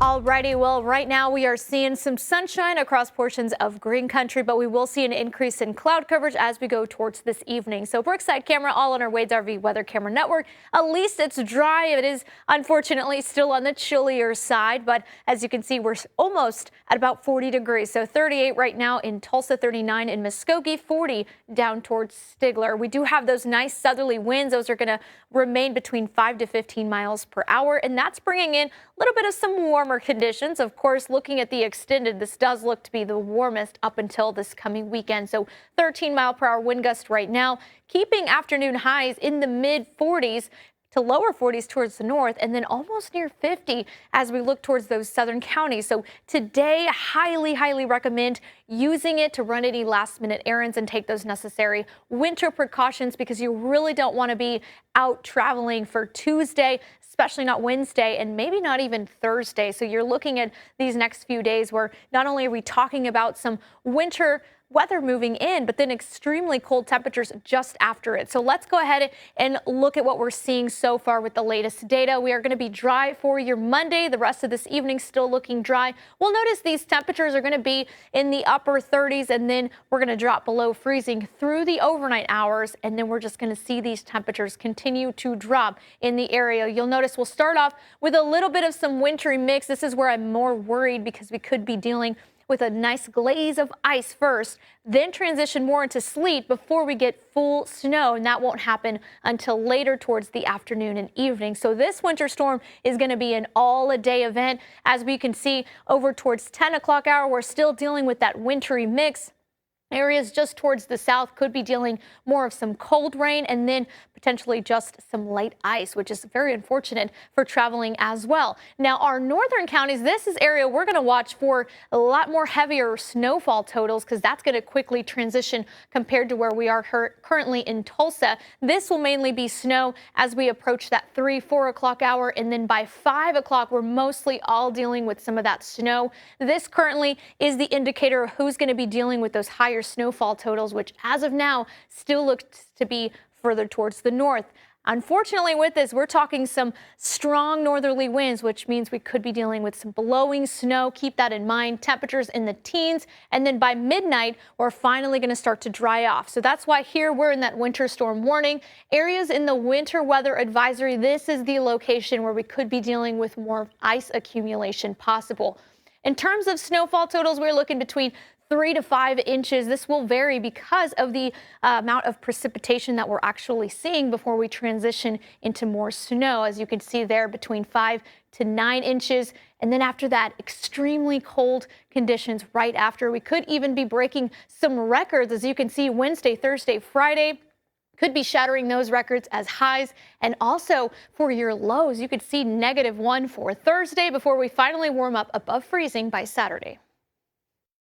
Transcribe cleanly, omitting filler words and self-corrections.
Alrighty, well, right now we are seeing some sunshine across portions of green country, but we will see an increase in cloud coverage as we go towards this evening. So Brookside camera all on our Wade's RV Weather Camera Network. At least it's dry. It is unfortunately still on the chillier side, but as you can see, we're almost at about 40 degrees. So 38 right now in Tulsa, 39 in Muskogee, 40 down towards Stigler. We do have those nice southerly winds. Those are going to remain between 5 to 15 miles per hour, and that's bringing in a little bit of some warmer conditions. Of course, looking at the extended, this does look to be the warmest up until this coming weekend. So 13-mile-per-hour wind gust right now, keeping afternoon highs in the mid 40s to lower 40s towards the north, and then almost near 50 as we look towards those southern counties. So today, highly recommend using it to run any last-minute errands and take those necessary winter precautions, because you really don't want to be out traveling for Tuesday, especially not Wednesday, and maybe not even Thursday. So you're looking at these next few days where not only are we talking about some winter weather moving in, but then extremely cold temperatures just after it. So let's go ahead and look at what we're seeing so far with the latest data. We are going to be dry for your Monday. The rest of this evening still looking dry. We'll notice these temperatures are going to be in the upper 30s, and then we're going to drop below freezing through the overnight hours, and then we're just going to see these temperatures continue to drop in the area. You'll notice we'll start off with a little bit of some wintry mix. This is where I'm more worried, because we could be dealing with a nice glaze of ice first, then transition more into sleet before we get full snow, and that won't happen until later towards the afternoon and evening. So this winter storm is going to be an all-a-day event. As we can see over towards 10 o'clock hour, we're still dealing with that wintry mix. Areas just towards the south could be dealing more of some cold rain, and then potentially just some light ice, which is very unfortunate for traveling as well. Now, our northern counties, this is area we're going to watch for a lot more heavier snowfall totals, because that's going to quickly transition compared to where we are currently in Tulsa. This will mainly be snow as we approach that 3-4 o'clock hour, and then by 5 o'clock, we're mostly all dealing with some of that snow. This currently is the indicator of who's going to be dealing with those higher snowfall totals, which as of now still looks to be further towards the north. Unfortunately, with this, we're talking some strong northerly winds, which means we could be dealing with some blowing snow. Keep that in mind. Temperatures in the teens, and then by midnight, we're finally going to start to dry off. So that's why here we're in that winter storm warning. Areas in the winter weather advisory, this is the location where we could be dealing with more ice accumulation possible. In terms of snowfall totals, we're looking between 3 to 5 inches. This will vary because of the amount of precipitation that we're actually seeing before we transition into more snow. As you can see there, between 5 to 9 inches. And then after that, extremely cold conditions right after. We could even be breaking some records. As you can see, Wednesday, Thursday, Friday could be shattering those records as highs. And also for your lows, you could see -1 for Thursday before we finally warm up above freezing by Saturday.